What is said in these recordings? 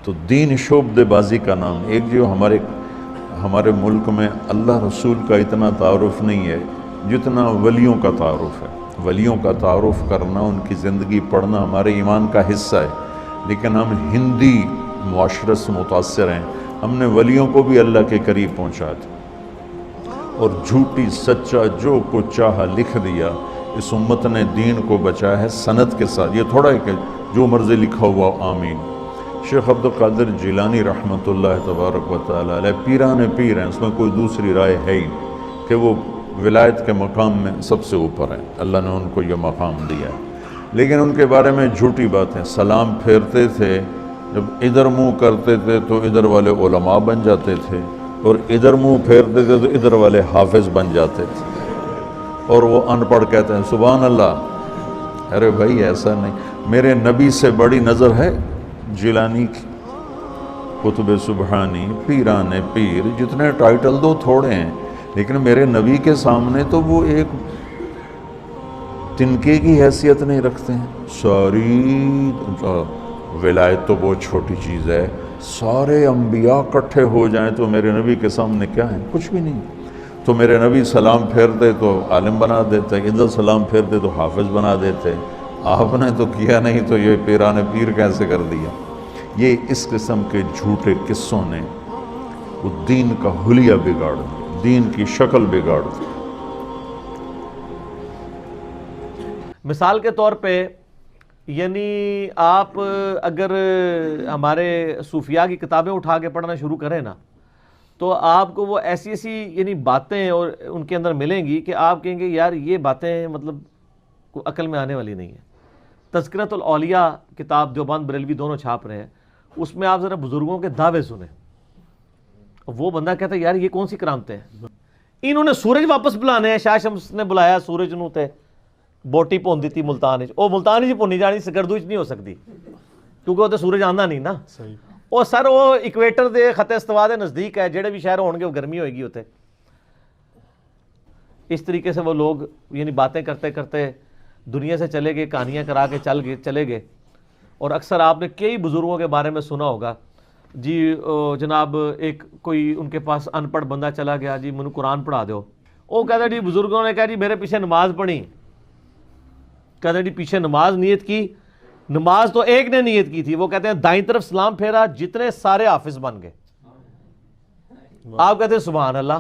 تو دین شعبہ بازی کا نام ایک جو ہمارے ملک میں اللہ رسول کا اتنا تعارف نہیں ہے جتنا ولیوں کا تعارف ہے. ولیوں کا تعارف کرنا، ان کی زندگی پڑھنا ہمارے ایمان کا حصہ ہے، لیکن ہم ہندی معاشرت سے متاثر ہیں. ہم نے ولیوں کو بھی اللہ کے قریب پہنچا دیا اور جھوٹی سچا جو کچھ چاہا لکھ دیا. اس امت نے دین کو بچایا ہے سند کے ساتھ. یہ تھوڑا ہے کہ جو مرضی لکھا ہوا آمین. شیخ عبدالقادر جیلانی رحمۃ اللہ تبارک و تعالی علیہ پیران پیر ہیں، اس میں کوئی دوسری رائے ہے ہی نہیں کہ وہ ولایت کے مقام میں سب سے اوپر ہیں. اللہ نے ان کو یہ مقام دیا ہے. لیکن ان کے بارے میں جھوٹی باتیں. سلام پھیرتے تھے، جب ادھر منہ کرتے تھے تو ادھر والے علماء بن جاتے تھے، اور ادھر منہ پھیرتے تھے تو ادھر والے حافظ بن جاتے تھے، اور وہ ان پڑھ کہتے ہیں سبحان اللہ. ارے بھائی ایسا نہیں. میرے نبی سے بڑی نظر ہے جیلانی کی. قطب سبحانی، پیران پیر، جتنے ٹائٹل دو تھوڑے ہیں، لیکن میرے نبی کے سامنے تو وہ ایک تنکے کی حیثیت نہیں رکھتے ہیں. ساری ولایت تو بہت چھوٹی چیز ہے. سارے انبیاء اکٹھے ہو جائیں تو میرے نبی کے سامنے کیا ہے؟ کچھ بھی نہیں. تو میرے نبی سلام پھیرتے تو عالم بنا دیتے، ادھر سلام پھیرتے تو حافظ بنا دیتے. آپ نے تو کیا نہیں تو یہ پیران پیر کیسے کر دیا؟ یہ اس قسم کے جھوٹے قصوں نے وہ دین کا حلیہ بگاڑ دیا، دین کی شکل بگاڑ دی. مثال کے طور پہ یعنی آپ اگر ہمارے صوفیاء کی کتابیں اٹھا کے پڑھنا شروع کریں نا، تو آپ کو وہ ایسی یعنی باتیں اور ان کے اندر ملیں گی کہ آپ کہیں گے یار یہ باتیں مطلب کوئی عقل میں آنے والی نہیں ہے. تذکرۃ الاولیاء کتاب دیوبند بریلوی دونوں چھاپ رہے ہیں، اس میں آپ ذرا بزرگوں کے دعوے سنیں. وہ بندہ کہتا ہے یار یہ کون سی کرامتیں ہیں؟ انہوں نے سورج واپس بلانے ہیں. شاہ شمس نے بلایا سورج نو تے بوٹی پون دیتی ملتان او ملتان جی پونی جانی سگردوچ نہیں ہو سکتی کیونکہ وہ تو سورج آندا نہیں نا. او سر وہ ایکویٹر دے خط استوا دے نزدیک ہے، جڑے بھی شہر ہون گے وہ گرمی ہوئے گی ہوتے. اس طریقے سے وہ لوگ یعنی باتیں کرتے کرتے دنیا سے چلے گئے، کہانیاں کرا کے چلے گئے. اور اکثر آپ نے کئی بزرگوں کے بارے میں سنا ہوگا جی جناب ایک کوئی ان کے پاس ان پڑھ بندہ چلا گیا، جی مجھے قرآن پڑھا دو. وہ کہتے جی بزرگوں نے کہا جی میرے پیچھے نماز پڑھی. کہتے جی پیچھے نماز نیت کی. نماز تو ایک نے نیت کی تھی، وہ کہتے ہیں دائیں طرف سلام پھیرا، جتنے سارے حافظ بن گئے. آپ کہتے ہیں سبحان اللہ.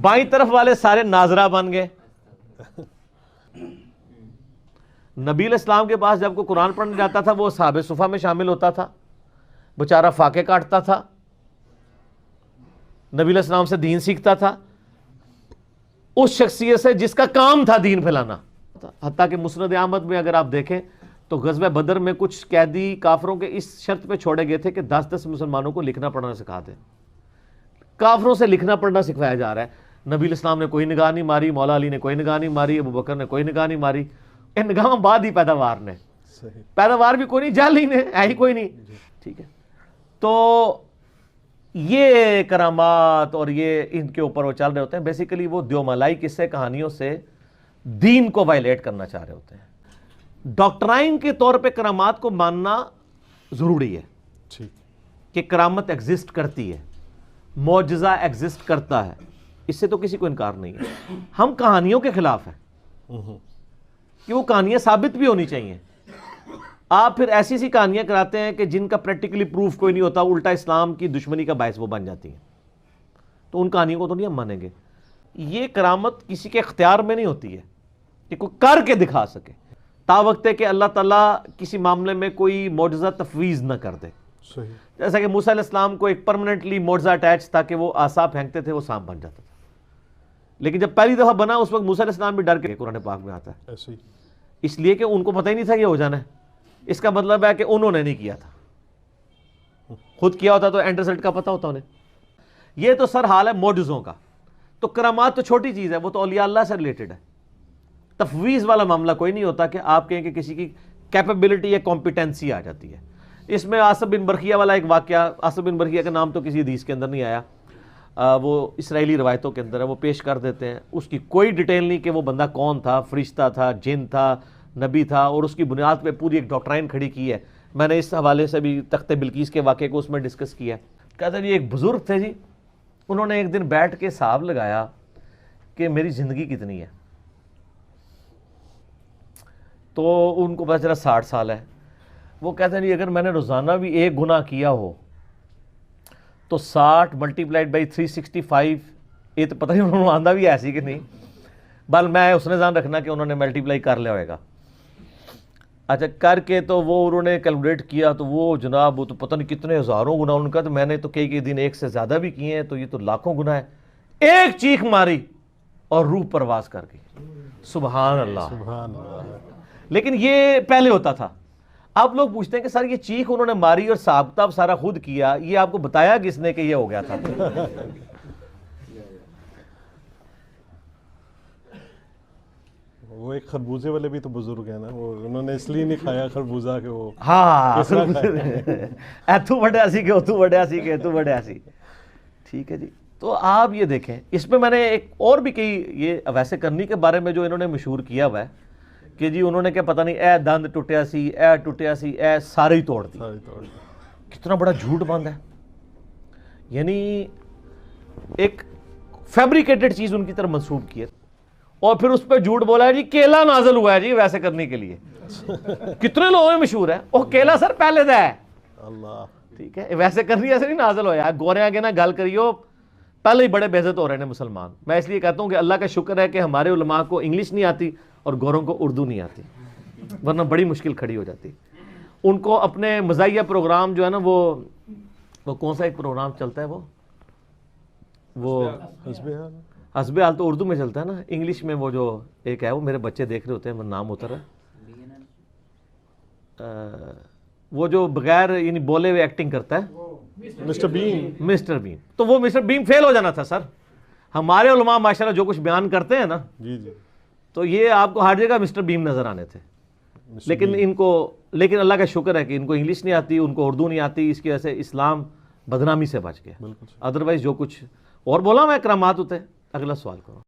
بائیں طرف والے سارے ناظرہ بن گئے. نبی علیہ السلام کے پاس جب کوئی قرآن پڑھنے جاتا تھا وہ اصحاب صفہ میں شامل ہوتا تھا، بیچارہ فاقے کاٹتا تھا، نبی علیہ السلام سے دین سیکھتا تھا، اس شخصیت سے جس کا کام تھا دین پھیلانا. حتیٰ کہ مسند احمد میں اگر آپ دیکھیں تو غزوہ بدر میں کچھ قیدی کافروں کے اس شرط پہ چھوڑے گئے تھے کہ 10 مسلمانوں کو لکھنا پڑھنا سکھا دیں. کافروں سے لکھنا پڑھنا سکھوایا جا رہا ہے. نبی علیہ السلام نے کوئی نگاہ نہیں ماری، مولا علی نے کوئی نگاہ نہیں ماری، ابو بکر نے کوئی نگاہ نہیں ماری. ان نگاہ بعد ہی پیداوار نے، پیداوار بھی کوئی نہیں، جعلی نے ہے ہی کوئی نہیں. ٹھیک ہے، تو یہ کرامات اور یہ ان کے اوپر وہ چل رہے ہوتے ہیں. بیسیکلی وہ دیومالائی قصے کہانیوں سے دین کو وائلیٹ کرنا چاہ رہے ہوتے ہیں. ڈاکٹرائن کے طور پہ کرامات کو ماننا ضروری ہے کہ کرامت ایگزسٹ کرتی ہے، معجزہ ایگزسٹ کرتا ہے، اس سے تو کسی کو انکار نہیں ہے. ہم کہانیوں کے خلاف ہیں کہ وہ کہانیاں ثابت بھی ہونی چاہیے. آپ پھر ایسی کہانیاں کراتے ہیں کہ جن کا پریکٹیکلی پروف کوئی نہیں ہوتا، الٹا اسلام کی دشمنی کا باعث وہ بن جاتی ہیں، تو ان کہانیوں کو تو نہیں ہم مانیں گے. یہ کرامت کسی کے اختیار میں نہیں ہوتی ہے کہ کوئی کر کے دکھا سکے، تا وقت ہے کہ اللہ تعالیٰ کسی معاملے میں کوئی معجزہ تفویض نہ کر دے. جیسا کہ موسیٰ علیہ السلام کو ایک پرماننٹلی معجزہ اٹیچ تھا کہ وہ عصا پھینکتے تھے وہ سانپ بن جاتا تھا، لیکن جب پہلی دفعہ بنا اس وقت موسیٰ علیہ السلام بھی ڈر کے، قرآن پاک میں آتا ہے، اس لیے کہ ان کو پتہ ہی نہیں تھا یہ ہو جانا ہے. اس کا مطلب ہے کہ انہوں نے نہیں کیا تھا، خود کیا ہوتا تو اینڈ رزلٹ کا پتہ ہوتا انہیں. یہ تو سر حال ہے معجزوں کا. تو کرامات تو چھوٹی چیز ہے، وہ تو اولیاء اللہ سے ریلیٹڈ ہے. تفویض والا معاملہ کوئی نہیں ہوتا کہ آپ کہیں کہ کسی کی کیپیبلٹی یا کمپیٹنسی آ جاتی ہے. اس میں آصف بن برخیہ والا ایک واقعہ، آصف بن برخیہ کا نام تو کسی حدیث کے اندر نہیں آیا، وہ اسرائیلی روایتوں کے اندر ہے، وہ پیش کر دیتے ہیں. اس کی کوئی ڈیٹیل نہیں کہ وہ بندہ کون تھا، فرشتہ تھا، جن تھا، نبی تھا، اور اس کی بنیاد پہ پوری ایک ڈاکٹرائن کھڑی کی ہے. میں نے اس حوالے سے بھی تخت بلقیس کے واقعے کو اس میں ڈسکس کیا. کہتے ہیں جی ایک بزرگ تھے جی, انہوں نے ایک دن بیٹھ کے حساب لگایا کہ میری زندگی کتنی ہے, تو ان کو پتہ چلا 60 سال ہے. وہ کہتے ہیں جی اگر میں نے روزانہ بھی ایک گناہ کیا ہو تو 60 ملٹیپلائڈ بائی 365, یہ تو پتہ نہیں انہوں نے آندہ بھی ایسی کہ نہیں, بل میں اس نے ذہن رکھنا کہ انہوں نے ملٹیپلائی کر لیا ہوئے گا. اچھا کر کے تو وہ انہوں نے کیلکولیٹ کیا تو وہ جناب وہ تو پتہ نہیں کتنے ہزاروں گناہ ان کا, تو میں نے تو کئی دن ایک سے زیادہ بھی کیے ہیں, تو یہ تو لاکھوں گناہ ہے. ایک چیخ ماری اور روح پرواز کر گئی. سبحان اللہ. لیکن یہ پہلے ہوتا تھا. اب لوگ پوچھتے ہیں کہ سر یہ چیخ انہوں نے ماری اور حساب کتاب سارا خود کیا, یہ آپ کو بتایا کس نے کہ یہ ہو گیا تھا؟ وہ ایک خربوزے والے بھی تو بزرگ ہیں نا, وہ انہوں نے اس لیے نہیں کھایا خربوزہ کہ وہ ہاں تو بڑھیا سی کہ تو بڑھیا سی کہ تو بڑھیا سی. ٹھیک ہے جی. تو آپ یہ دیکھیں اس میں نے ایک اور بھی کئی یہ ویسے کرنی کے بارے میں جو انہوں نے مشہور کیا ہوا ہے کہ جی انہوں نے کیا پتہ نہیں اے دند ٹوٹیا سی, اے ٹوٹیا سی, اے سارے ہی توڑ دی. کتنا بڑا جھوٹ باندھ ہے. یعنی ایک فیبریکیٹڈ چیز ان کی طرف منسوب کی ہے, اور پھر اس پہ جھوٹ بولا ہے جی کیلا نازل ہوا ہے جی ویسے کرنے کے لیے. کتنے لوگوں میں مشہور ہے وہ کیلا سر پہلے دا ہے. اللہ ٹھیک ہے, ویسے کرنی ایسے نہیں نازل ہوا ہے. گورے آگے نہ گل کریو, پہلے ہی بڑے بے عزت ہو رہے ہیں مسلمان. میں اس لیے کہتا ہوں کہ اللہ کا شکر ہے کہ ہمارے علماء کو انگلش نہیں آتی اور گوروں کو اردو نہیں آتی, ورنہ بڑی مشکل کھڑی ہو جاتی. ان کو اپنے مزاحیہ پروگرام جو ہے نا وہ کون سا ایک پروگرام چلتا ہے وہ حسب حال تو اردو میں چلتا ہے نا, انگلش میں وہ جو ایک ہے وہ میرے بچے دیکھ رہے ہوتے ہیں, نام ہوتا رہا وہ جو بغیر یعنی بولے ہوئے ایکٹنگ کرتا ہے, مسٹر بین. تو وہ مسٹر بین فیل ہو جانا تھا سر. ہمارے علماء ماشاءاللہ جو کچھ بیان کرتے ہیں نا جی جی, تو یہ آپ کو ہر جگہ مسٹر بین نظر آنے تھے. لیکن اللہ کا شکر ہے کہ ان کو انگلش نہیں آتی, ان کو اردو نہیں آتی, اس کی وجہ سے اسلام بدنامی سے بچ گیا. ادروائز جو کچھ اور بولا میں کرامات ہوتے. اگلا سوال کرو.